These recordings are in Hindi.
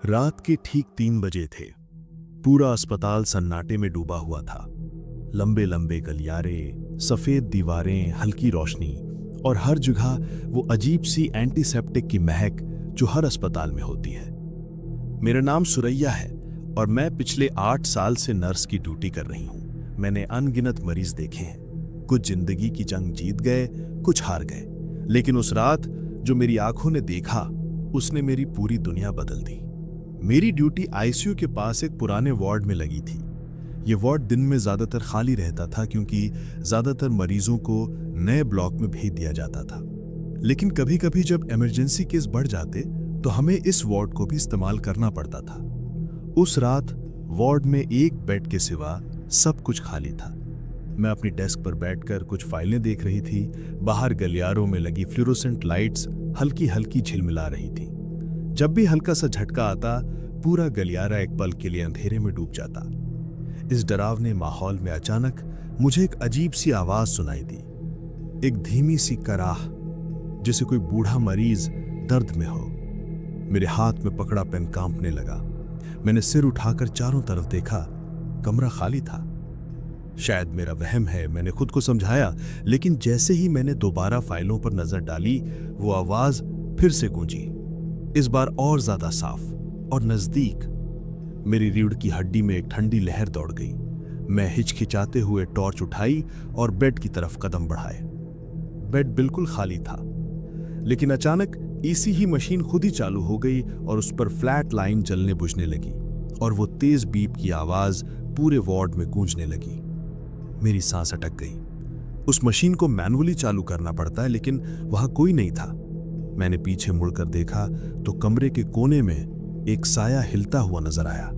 रात के ठीक 3 बजे थे। पूरा अस्पताल सन्नाटे में डूबा हुआ था। लंबे लंबे गलियारे, सफेद दीवारें, हल्की रोशनी और हर जगह वो अजीब सी एंटीसेप्टिक की महक जो हर अस्पताल में होती है। मेरा नाम सुरैया है और मैं पिछले 8 साल से नर्स की ड्यूटी कर रही हूँ। मैंने अनगिनत मरीज देखे हैं। कुछ जिंदगी की जंग जीत गए, कुछ हार गए, लेकिन उस रात जो मेरी आंखों ने देखा उसने मेरी पूरी दुनिया बदल दी। मेरी ड्यूटी आईसीयू के पास एक पुराने वार्ड में लगी थी। ये वार्ड दिन में ज्यादातर खाली रहता था क्योंकि ज्यादातर मरीजों को नए ब्लॉक में भेज दिया जाता था। लेकिन कभी कभी जब इमरजेंसी केस बढ़ जाते तो हमें इस वार्ड को भी इस्तेमाल करना पड़ता था। उस रात वार्ड में एक बेड के सिवा सब कुछ खाली था। मैं अपनी डेस्क पर बैठकर कुछ फाइलें देख रही थी। बाहर गलियारों में लगी फ्लोरोसेंट लाइट्स हल्की हल्की झिलमिला रही थी। जब भी हल्का सा झटका आता पूरा गलियारा एक पल के लिए अंधेरे में डूब जाता। इस डरावने माहौल में अचानक मुझे एक अजीब सी आवाज सुनाई दी, एक धीमी सी कराह, जैसे कोई बूढ़ा मरीज दर्द में हो। मेरे हाथ में पकड़ा पेन कांपने लगा। मैंने सिर उठाकर चारों तरफ देखा, कमरा खाली था। शायद मेरा वहम है, मैंने खुद को समझाया, लेकिन जैसे ही मैंने दोबारा फाइलों पर नजर डाली वो आवाज फिर से गूंजी, इस बार और ज्यादा साफ और नजदीक। मेरी रीढ़ की हड्डी में एक ठंडी लहर दौड़ गई। मैं हिचकिचाते हुए टॉर्च उठाई और बेड की तरफ कदम बढ़ाए। बेड बिल्कुल खाली था, लेकिन अचानक ईसीजी मशीन खुद ही चालू हो गई और उस पर फ्लैट लाइन जलने बुझने लगी और वो तेज बीप की आवाज पूरे वार्ड में गूंजने लगी। मेरी सांस अटक गई। उस मशीन को मैनुअली चालू करना पड़ता है, लेकिन वहां कोई नहीं था। मैंने पीछे मुड़कर देखा तो कमरे के कोने में एक साया हिलता हुआ नजर आया,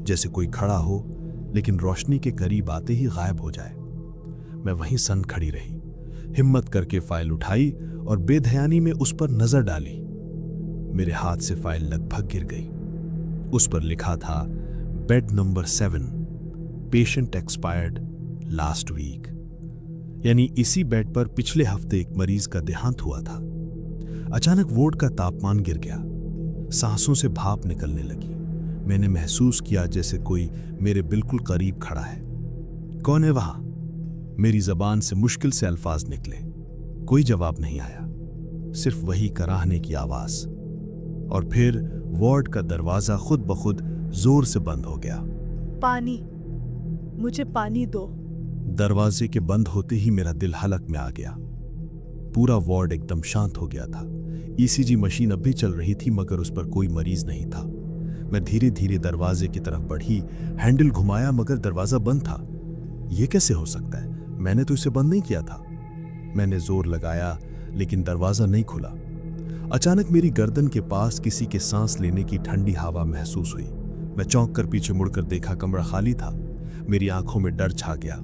जैसे कोई खड़ा हो लेकिन रोशनी के करीब आते ही गायब हो जाए। मैं वहीं सन खड़ी रही, हिम्मत करके फाइल उठाई और बेध्यानी में उस पर नजर डाली। मेरे हाथ से फाइल लगभग गिर गई। उस पर लिखा था bed number 7, patient expired last week. यानी इसी बेड पर पिछले हफ्ते एक मरीज का देहांत हुआ था। अचानक वार्ड का तापमान गिर गया, सांसों से भाप निकलने लगी। मैंने महसूस किया जैसे कोई मेरे बिल्कुल करीब खड़ा है। कौन है वहां? मेरी जबान से मुश्किल से अल्फाज निकले। कोई जवाब नहीं आया, सिर्फ वही कराहने की आवाज। और फिर वार्ड का दरवाजा खुद ब खुद जोर से बंद हो गया। पानी, मुझे पानी दो। दरवाजे के बंद होते ही मेरा दिल हलक में आ गया। पूरा वार्ड एकदम शांत हो गया था। ईसीजी मशीन अब भी चल रही थी, मगर उस पर कोई मरीज नहीं था। मैं धीरे धीरे दरवाजे की तरफ बढ़ी, हैंडल घुमाया, मगर दरवाजा बंद था। यह कैसे हो सकता है? मैंने तो इसे बंद नहीं किया था। मैंने जोर लगाया, लेकिन दरवाजा नहीं खुला। अचानक मेरी गर्दन के पास किसी के सांस लेने की ठंडी हवा महसूस हुई। मैं चौंक कर पीछे मुड़कर देखा, कमरा खाली था। मेरी आंखों में डर छा गया।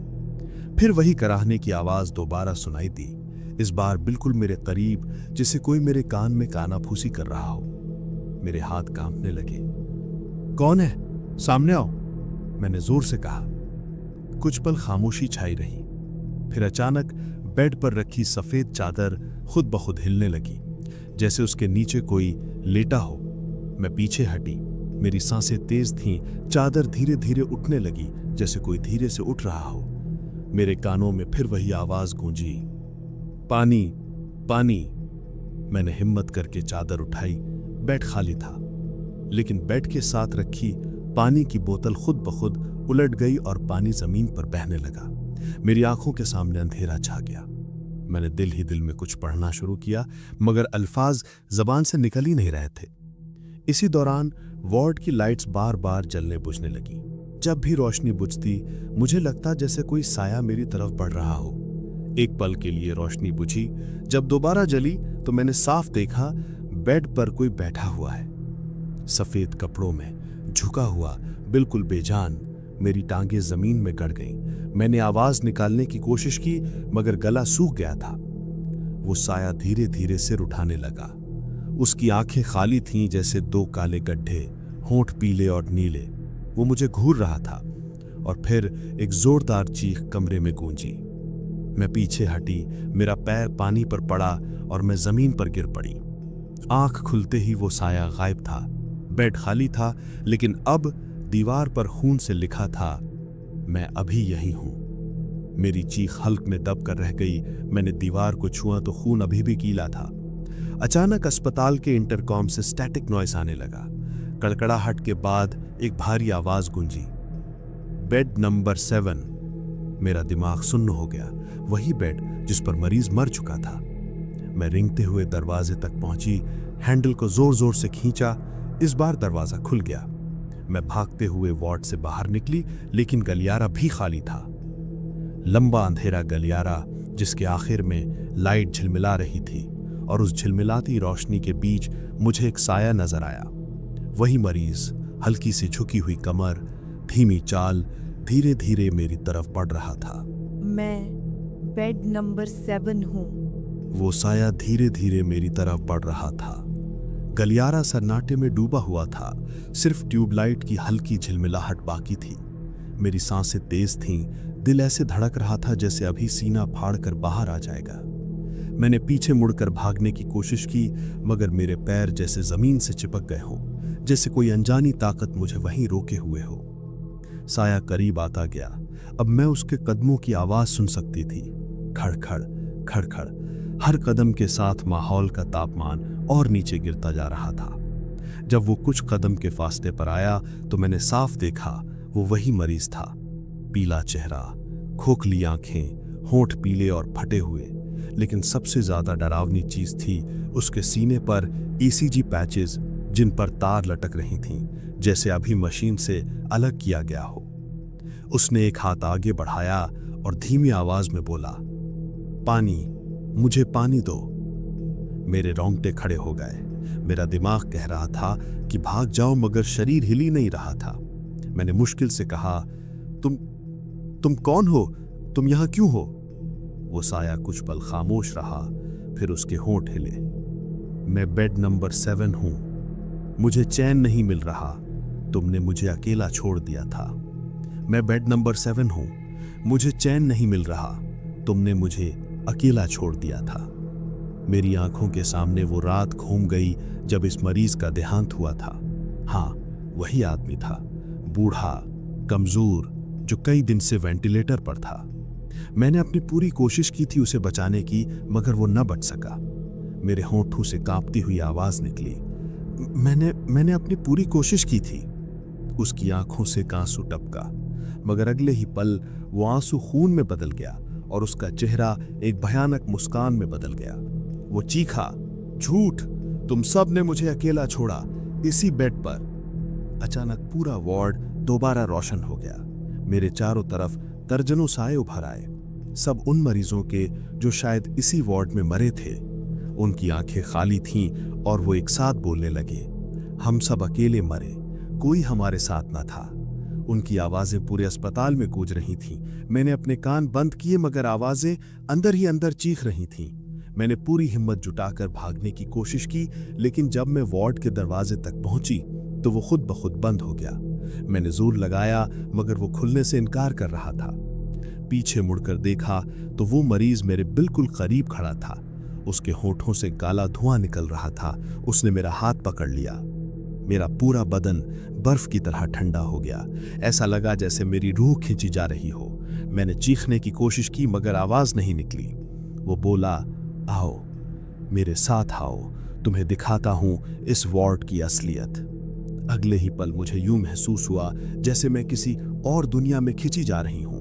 फिर वही कराहने की आवाज दोबारा सुनाई दी, इस बार बिल्कुल मेरे करीब, जैसे कोई मेरे कान में कानाफूसी कर रहा हो। मेरे हाथ कांपने लगे। कौन है? सामने आओ, मैंने जोर से कहा। कुछ पल खामोशी छाई रही। फिर अचानक बेड पर रखी सफेद चादर खुद ब खुद हिलने लगी, जैसे उसके नीचे कोई लेटा हो। मैं पीछे हटी। मेरी सांसें तेज थीं। चादर धीरे धीरे उठने लगी, जैसे कोई धीरे से उठ रहा हो। मेरे कानों में फिर वही आवाज गूंजी, पानी, पानी। मैंने हिम्मत करके चादर उठाई। बेड खाली था, लेकिन बेड के साथ रखी पानी की बोतल खुद ब खुद उलट गई और पानी जमीन पर बहने लगा। मेरी आंखों के सामने अंधेरा छा गया। मैंने दिल ही दिल में कुछ पढ़ना शुरू किया, मगर अल्फाज जबान से निकल ही नहीं रहे थे। इसी दौरान वार्ड की लाइट्स बार बार जलने बुझने लगी। जब भी रोशनी बुझती मुझे लगता जैसे कोई साया मेरी तरफ बढ़ रहा हो। एक पल के लिए रोशनी बुझी। जब दोबारा जली तो मैंने साफ देखा बेड पर कोई बैठा हुआ है, सफेद कपड़ों में, झुका हुआ, बिल्कुल बेजान। मेरी टांगें जमीन में गड़ गईं। मैंने आवाज निकालने की कोशिश की, मगर गला सूख गया था। वो साया धीरे धीरे सिर उठाने लगा। उसकी आंखें खाली थीं, जैसे 2 काले गड्ढे, होंठ पीले और नीले। वो मुझे घूर रहा था। और फिर एक जोरदार चीख कमरे में गूंजी। मैं पीछे हटी, मेरा पैर पानी पर पड़ा और मैं जमीन पर गिर पड़ी। आंख खुलते ही वो साया गायब था। बेड खाली था, लेकिन अब दीवार पर खून से लिखा था, मैं अभी यही हूं। मेरी चीख हल्क में दब कर रह गई। मैंने दीवार को छुआ तो खून अभी भी गीला था। अचानक अस्पताल के इंटरकॉम से स्टैटिक नॉइस आने लगा। कड़कड़ाहट के बाद एक भारी आवाज गूंजी, बेड नंबर 7। मेरा दिमाग सुन्न हो गया। वही बेड जिस पर मरीज मर चुका था। मैं रेंगते हुए दरवाजे तक पहुंची, हैंडल को जोर जोर से खींचा। इस बार दरवाजा खुल गया। मैं भागते हुए वार्ड से बाहर निकली, लेकिन गलियारा भी खाली था। लंबा अंधेरा गलियारा जिसके आखिर में लाइट झिलमिला रही थी, और उस झिलमिलाती रोशनी के बीच मुझे एक साया नजर आया। वही मरीज, हल्की सी झुकी हुई कमर, धीमी चाल, धीरे धीरे मेरी तरफ बढ़ रहा था। मैं बेड नंबर 7 हूँ। वो साया धीरे धीरे मेरी तरफ बढ़ रहा था। गलियारा सन्नाटे में डूबा हुआ था। सिर्फ ट्यूबलाइट की हल्की झिलमिलाहट बाकी थी। मेरी सांसें तेज थीं, दिल ऐसे धड़क रहा था जैसे अभी सीना फाड़कर बाहर आ जाएगा। मैंने पीछे मुड़कर भागने की कोशिश की, मगर मेरे पैर जैसे जमीन से चिपक गए हों, जैसे कोई अनजानी ताकत मुझे वहीं रोके हुए हो। साया करीब आता गया। अब मैं उसके कदमों की आवाज सुन सकती थी, खड़खड़ खड़खड़। हर कदम के साथ माहौल का तापमान और नीचे गिरता जा रहा था। जब वो कुछ कदम के फासले पर आया तो मैंने साफ देखा, वो वही मरीज था। पीला चेहरा, खोखली आंखें, होंठ पीले और फटे हुए। लेकिन सबसे ज्यादा डरावनी चीज थी उसके सीने पर ईसीजी पैचेस, जिन पर तार लटक रही थीं, जैसे अभी मशीन से अलग किया गया हो। उसने एक हाथ आगे बढ़ाया और धीमी आवाज में बोला, पानी, मुझे पानी दो। मेरे रोंगटे खड़े हो गए। मेरा दिमाग कह रहा था कि भाग जाओ, मगर शरीर हिल ही नहीं रहा था। मैंने मुश्किल से कहा, तुम कौन हो? तुम यहां क्यों हो? वो साया कुछ पल खामोश रहा, फिर उसके होंठ हिले। मैं बेड नंबर 7 हूं। मुझे चैन नहीं मिल रहा। तुमने मुझे अकेला छोड़ दिया था। मैं बेड नंबर 7 हूं। मुझे चैन नहीं मिल रहा। तुमने मुझे अकेला छोड़ दिया था। मेरी आंखों के सामने वो रात घूम गई जब इस मरीज का देहांत हुआ था। हाँ, वही आदमी था, बूढ़ा, कमजोर, जो कई दिन से वेंटिलेटर पर था। मैंने अपनी पूरी कोशिश की थी उसे बचाने की, मगर वो न बच सका। मेरे होंठों से कांपती हुई आवाज निकली, मैंने अपनी पूरी कोशिश की थी। उसकी आंखों से आंसू टपका, मगर अगले ही पल वो आंसू खून में बदल गया और उसका चेहरा एक भयानक मुस्कान में बदल गया। वो चीखा, झूठ, तुम सब ने मुझे अकेला छोड़ा, इसी बेड पर। अचानक पूरा वार्ड दोबारा रोशन हो गया। मेरे चारों तरफ दर्जनों साए उभर आए, सब उन मरीजों के जो शायद इसी वार्ड में मरे थे। उनकी आंखें खाली थीं और वो एक साथ बोलने लगे, हम सब अकेले मरे, कोई हमारे साथ न था। उनकी आवाजें पूरे अस्पताल में गूंज रही थीं। मैंने अपने कान बंद किए, मगर आवाजें अंदर ही अंदर चीख रही थीं। मैंने पूरी हिम्मत जुटाकर भागने की कोशिश की, लेकिन जब मैं वार्ड के दरवाजे तक पहुंची तो वो खुद ब खुद बंद हो गया। मैंने जोर लगाया, मगर वो खुलने से इनकार कर रहा था। पीछे मुड़कर देखा तो वो मरीज मेरे बिल्कुल करीब खड़ा था। उसके होठों से काला धुआं निकल रहा था। उसने मेरा हाथ पकड़ लिया। मेरा पूरा बदन बर्फ की तरह ठंडा हो गया। ऐसा लगा जैसे मेरी रूह खींची जा रही हो। मैंने चीखने की कोशिश की, मगर आवाज नहीं निकली। वो बोला, आओ, मेरे साथ आओ, तुम्हें दिखाता हूं इस वार्ड की असलियत। अगले ही पल मुझे यूं महसूस हुआ जैसे मैं किसी और दुनिया में खिंची जा रही हूं।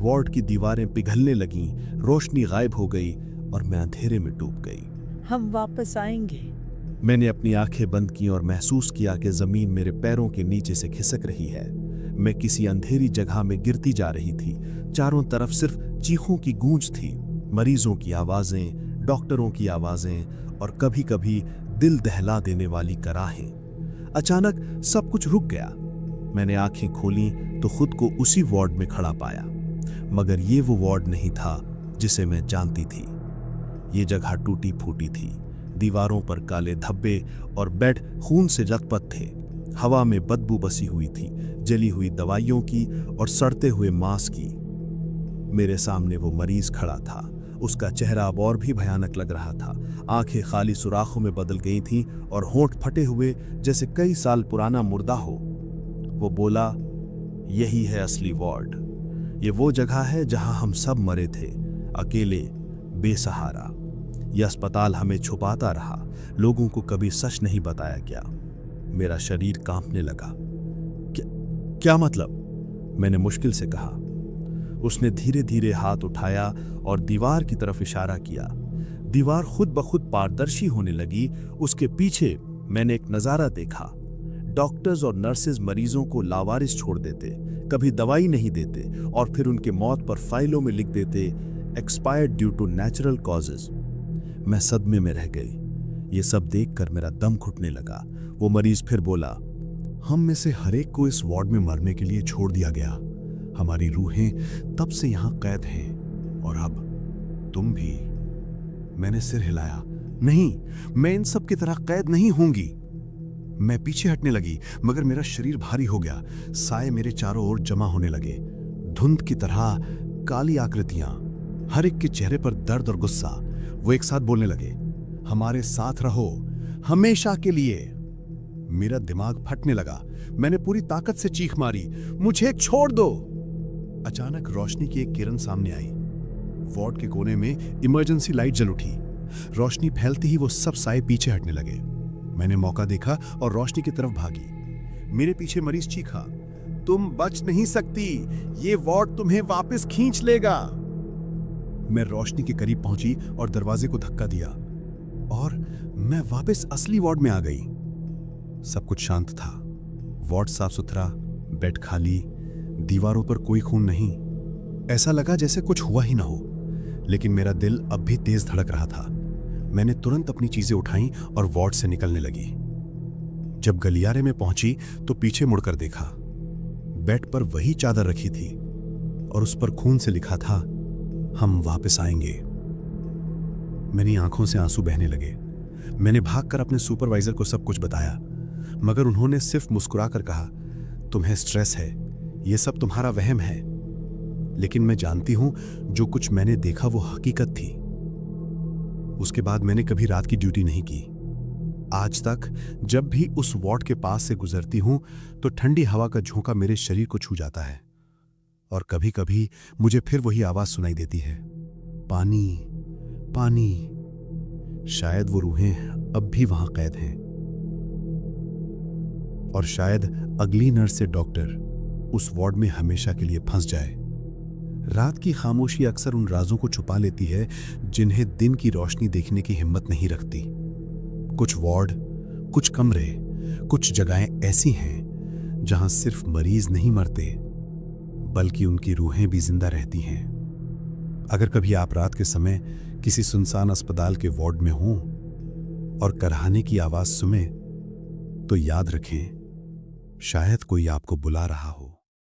वार्ड की दीवारें पिघलने लगीं, रोशनी गायब हो गई और मैं अंधेरे में डूब गई। हम वापस आएंगे। मैंने अपनी आंखें बंद की और महसूस किया कि जमीन मेरे पैरों के नीचे से खिसक रही है। मैं किसी अंधेरी जगह में गिरती जा रही थी। चारों तरफ सिर्फ चीखों की गूंज थी, मरीजों की आवाजें, डॉक्टरों की आवाजें और कभी कभी दिल दहला देने वाली कराहें। अचानक सब कुछ रुक गया। मैंने आंखें खोली तो खुद को उसी वार्ड में खड़ा पाया, मगर ये वो वार्ड नहीं था जिसे मैं जानती थी। ये जगह टूटी फूटी थी। दीवारों पर काले धब्बे और बेड खून से लथपथ थे। हवा में बदबू बसी हुई थी, जली हुई दवाइयों की और सड़ते हुए मांस की। मेरे सामने वो मरीज खड़ा था। उसका चेहरा अब और भी भयानक लग रहा था। आंखें खाली सुराखों में बदल गई थीं और होंठ फटे हुए जैसे कई साल पुराना मुर्दा हो। वो बोला, यही है असली वार्ड। ये वो जगह है जहां हम सब मरे थे, अकेले, बेसहारा। यह अस्पताल हमें छुपाता रहा, लोगों को कभी सच नहीं बताया गया। मेरा शरीर कांपने लगा। क्या मतलब? मैंने मुश्किल से कहा। उसने धीरे धीरे हाथ उठाया और दीवार की तरफ इशारा किया। दीवार खुद ब खुद पारदर्शी होने लगी। उसके पीछे मैंने एक नजारा देखा। डॉक्टर्स और नर्सेज मरीजों को लावारिस छोड़ देते, कभी दवाई नहीं देते और फिर उनके मौत पर फाइलों में लिख देते, expired due to natural causes. मैं सदमे में रह गई। ये सब देखकर मेरा दम घुटने लगा। वो मरीज फिर बोला, हम में से हर एक को इस वार्ड में मरने के लिए छोड़ दिया गया। हमारी रूहें तब से यहां कैद हैं और अब तुम भी। मैंने सिर हिलाया। नहीं, मैं इन सब की तरह कैद नहीं होंगी। मैं पीछे हटने लगी, मगर मेरा शरीर भारी हो गया। साए मेरे चारों ओर जमा होने लगे, धुंध की तरह काली आकृतियां। हर एक के चेहरे पर दर्द और गुस्सा। वो एक साथ बोलने लगे, हमारे साथ रहो, हमेशा के लिए। मेरा दिमाग फटने लगा। मैंने पूरी ताकत से चीख मारी, मुझे छोड़ दो। अचानक रोशनी की एक किरण सामने आई। वार्ड के कोने में इमरजेंसी लाइट जल उठी। रोशनी फैलते ही वो सब साए पीछे हटने लगे। मैंने मौका देखा और रोशनी की तरफ भागी। मेरे पीछे मरीज चीखा, तुम बच नहीं सकती, ये वार्ड तुम्हें वापस खींच लेगा। मैं रोशनी के करीब पहुंची और दरवाजे को धक्का दिया और मैं वापस असली वार्ड में आ गई। सब कुछ शांत था। वार्ड साफ सुथरा, बेड खाली, दीवारों पर कोई खून नहीं। ऐसा लगा जैसे कुछ हुआ ही ना हो। लेकिन मेरा दिल अब भी तेज धड़क रहा था। मैंने तुरंत अपनी चीजें उठाईं और वार्ड से निकलने लगी। जब गलियारे में पहुंची तो पीछे मुड़कर देखा। बेड पर वही चादर रखी थी और उस पर खून से लिखा था, हम वापस आएंगे। मेरी आंखों से आंसू बहने लगे। मैंने भागकर अपने सुपरवाइजर को सब कुछ बताया, मगर उन्होंने सिर्फ मुस्कुराकर कहा, तुम्हें स्ट्रेस है, यह सब तुम्हारा वहम है। लेकिन मैं जानती हूं, जो कुछ मैंने देखा वो हकीकत थी। उसके बाद मैंने कभी रात की ड्यूटी नहीं की। आज तक जब भी उस वार्ड के पास से गुजरती हूं तो ठंडी हवा का झोंका मेरे शरीर को छू जाता है और कभी कभी मुझे फिर वही आवाज सुनाई देती है, पानी, पानी। शायद वो रूहें अब भी वहां कैद हैं और शायद अगली नर्स से डॉक्टर उस वार्ड में हमेशा के लिए फंस जाए। रात की खामोशी अक्सर उन राजों को छुपा लेती है जिन्हें दिन की रोशनी देखने की हिम्मत नहीं रखती। कुछ वार्ड, कुछ कमरे, कुछ जगहें ऐसी हैं जहां सिर्फ मरीज नहीं मरते, बल्कि उनकी रूहें भी जिंदा रहती हैं। अगर कभी आप रात के समय किसी सुनसान अस्पताल के वार्ड में हों और कराहने की आवाज सुने तो याद रखें, शायद कोई आपको बुला रहा हो।